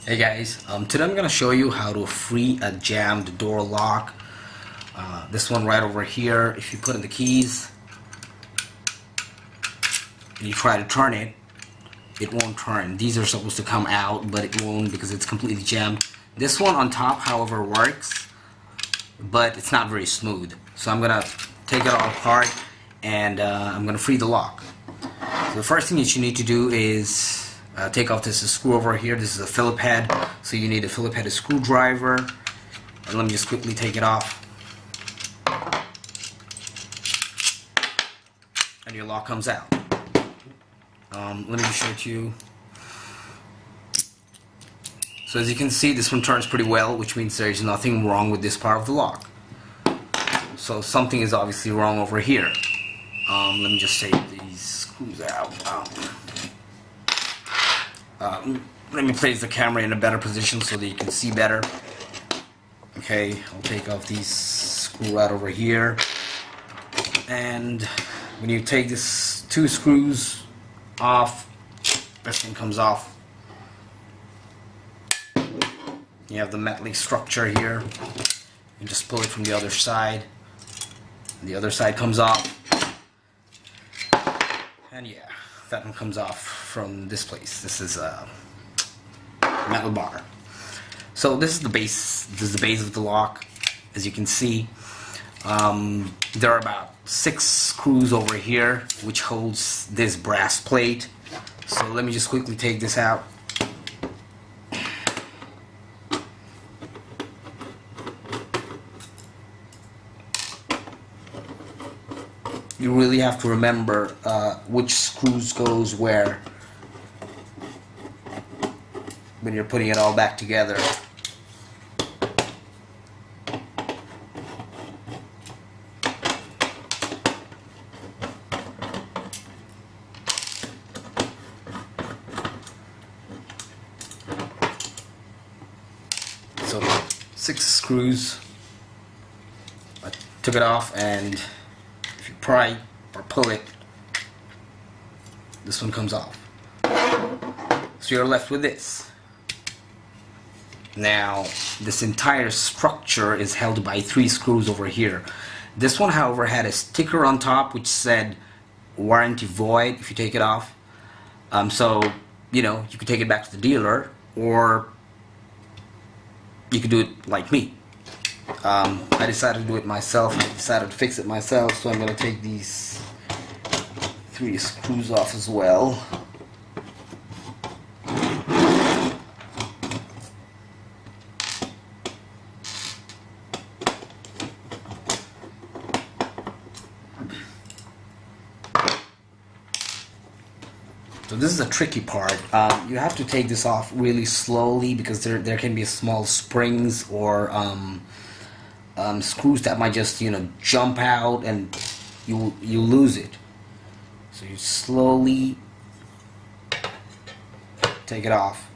Hey guys, today I'm going to show you how to free a jammed door lock. This one right over here, if you put in the keys and you try to turn it, it won't turn. These are supposed to come out, but it won't because it's completely jammed. This one on top, however, works, but it's not very smooth. So I'm going to take it all apart and I'm going to free the lock. So the first thing that you need to do is take off this screw over here. This is a Phillip head, so you need a Phillip headed screwdriver. And let me just quickly take it off. And your lock comes out. Let me show it to you. So as you can see, this one turns pretty well, which means there's nothing wrong with this part of the lock. So something is obviously wrong over here. Let me just take these screws out. Let me place the camera in a better position so that you can see better. Okay, I'll take off these screws right over here. And when you take this two screws off, this thing comes off. You have the metallic structure here. You just pull it from the other side. And the other side comes off. And yeah, that one comes off from this place. This is a metal bar. So this is the base. This is the base of the lock. As you can see, there are about 6 screws over here, which holds this brass plate. So let me just quickly take this out. You really have to remember which screws goes where when you're putting it all back together. So 6 screws. I took it off, and if you pry or pull it, this one comes off. So you're left with this. Now, this entire structure is held by 3 screws over here. This one, however, had a sticker on top which said warranty void if you take it off. So, you know, you could take it back to the dealer, or you could do it like me. I decided to do it myself. I decided to fix it myself, so I'm going to take these 3 screws off as well. So this is a tricky part. You have to take this off really slowly because there can be small springs or screws that might just, you know, jump out and you lose it. So you slowly take it off.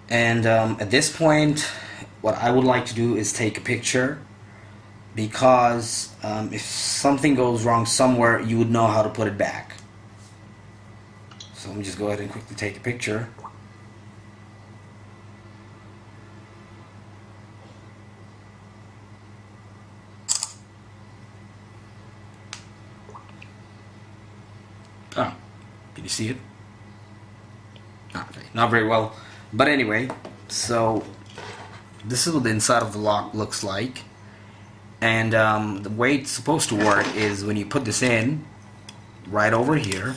And at this point, what I would like to do is take a picture, because if something goes wrong somewhere, you would know how to put it back. So let me just go ahead and quickly take a picture. Oh, can you see it? Okay, not very well. But anyway, so this is what the inside of the lock looks like. And the way it's supposed to work is when you put this in, right over here.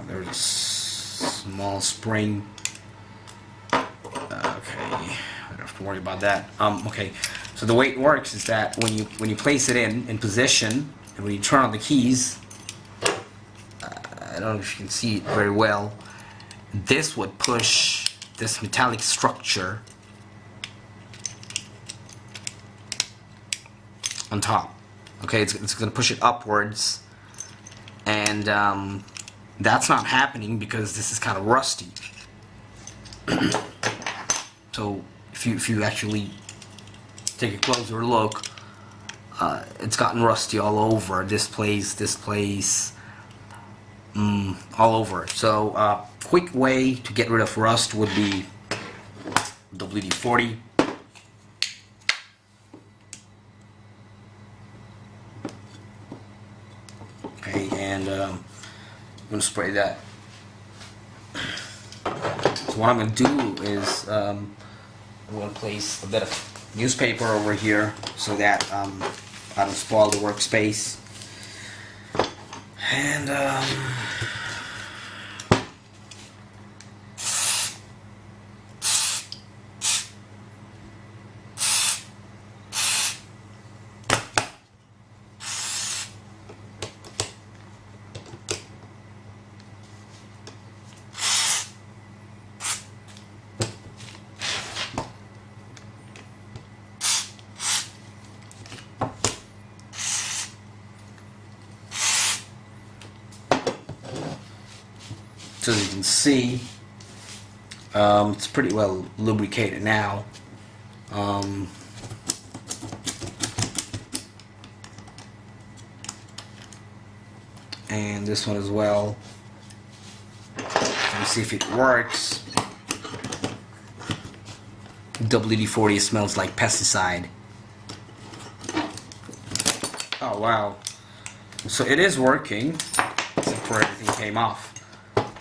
There's a small spring. Okay, I don't have to worry about that. Okay, so the way it works is that when you place it in position, and when you turn on the keys, I don't know if you can see it very well, this would push this metallic structure on top. Okay, it's going to push it upwards, and that's not happening because this is kind of rusty. So if you actually take a closer look, it's gotten rusty all over. This place, all over. So quick way to get rid of rust would be WD-40. Okay, and I'm going to spray that. So what I'm going to do is I'm going to place a bit of newspaper over here so that I don't spoil the workspace. And so as you can see, it's pretty well lubricated now. And this one as well. Let me see if it works. WD-40 smells like pesticide. Oh wow. So it is working, except for everything came off.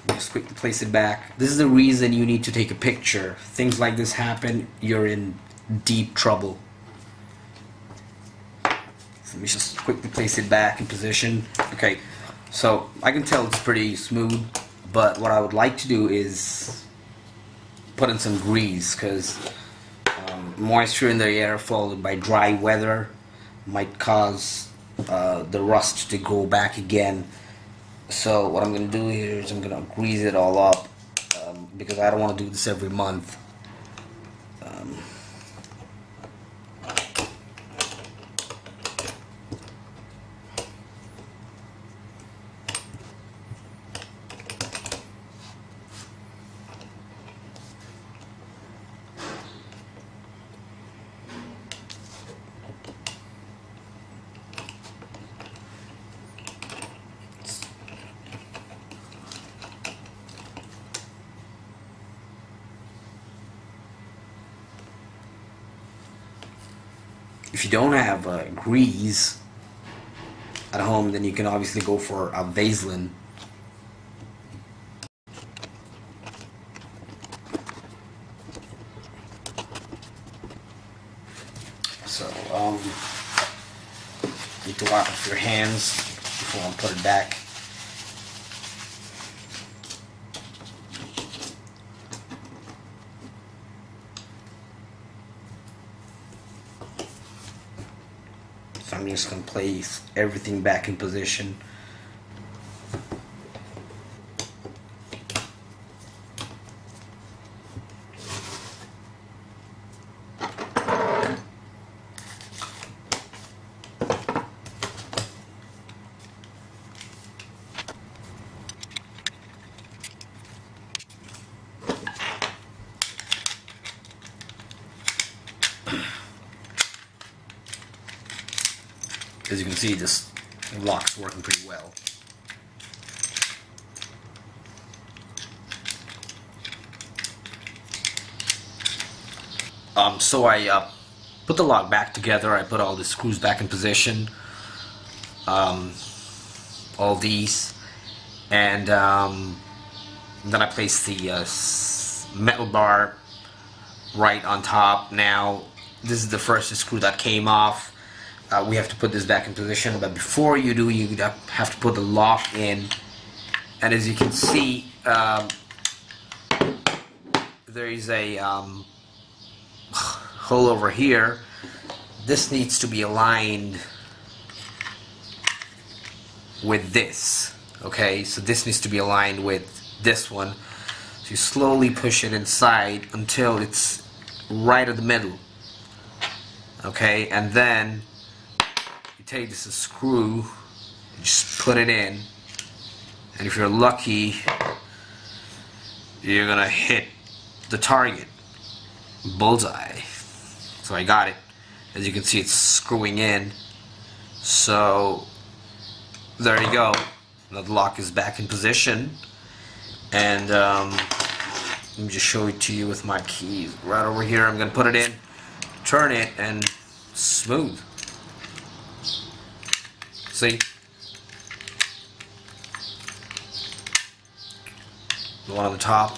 Just quickly place it back. This is the reason you need to take a picture. Things like this happen, you're in deep trouble. So let me just quickly place it back in position. Okay, so I can tell it's pretty smooth, but what I would like to do is put in some grease, because moisture in the air followed by dry weather might cause the rust to go back again. So what I'm going to do here is I'm going to grease it all up, because I don't want to do this every month. If you don't have grease at home, then you can obviously go for a Vaseline. So you need to wipe off your hands before I put it back. So I'm just going to place everything back in position. As you can see, this lock's working pretty well. So I put the lock back together. I put all the screws back in position, all these, and then I placed the metal bar right on top. Now this is the first screw that came off. We have to put this back in position, but before you do, you have to put the lock in. And as you can see, there is a hole over here. This needs to be aligned with this. Okay, so this needs to be aligned with this one. So you slowly push it inside until it's right at the middle. Okay, and then take this screw, just put it in, and if you're lucky, you're gonna hit the target. Bullseye. So I got it. As you can see, it's screwing in. So there you go. The lock is back in position, And let me just show it to you with my keys right over here. I'm gonna put it in, turn it, and smooth. See? The one on the top,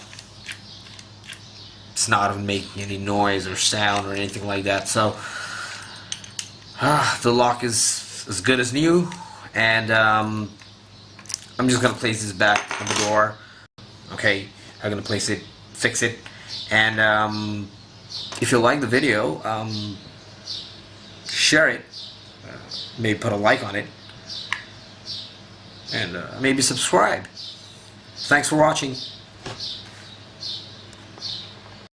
it's not even making any noise or sound or anything like that. So the lock is as good as new, and I'm just gonna place this back on the door. Okay, I'm gonna place it, fix it, and if you like the video, share it, maybe put a like on it, and maybe subscribe. Thanks for watching.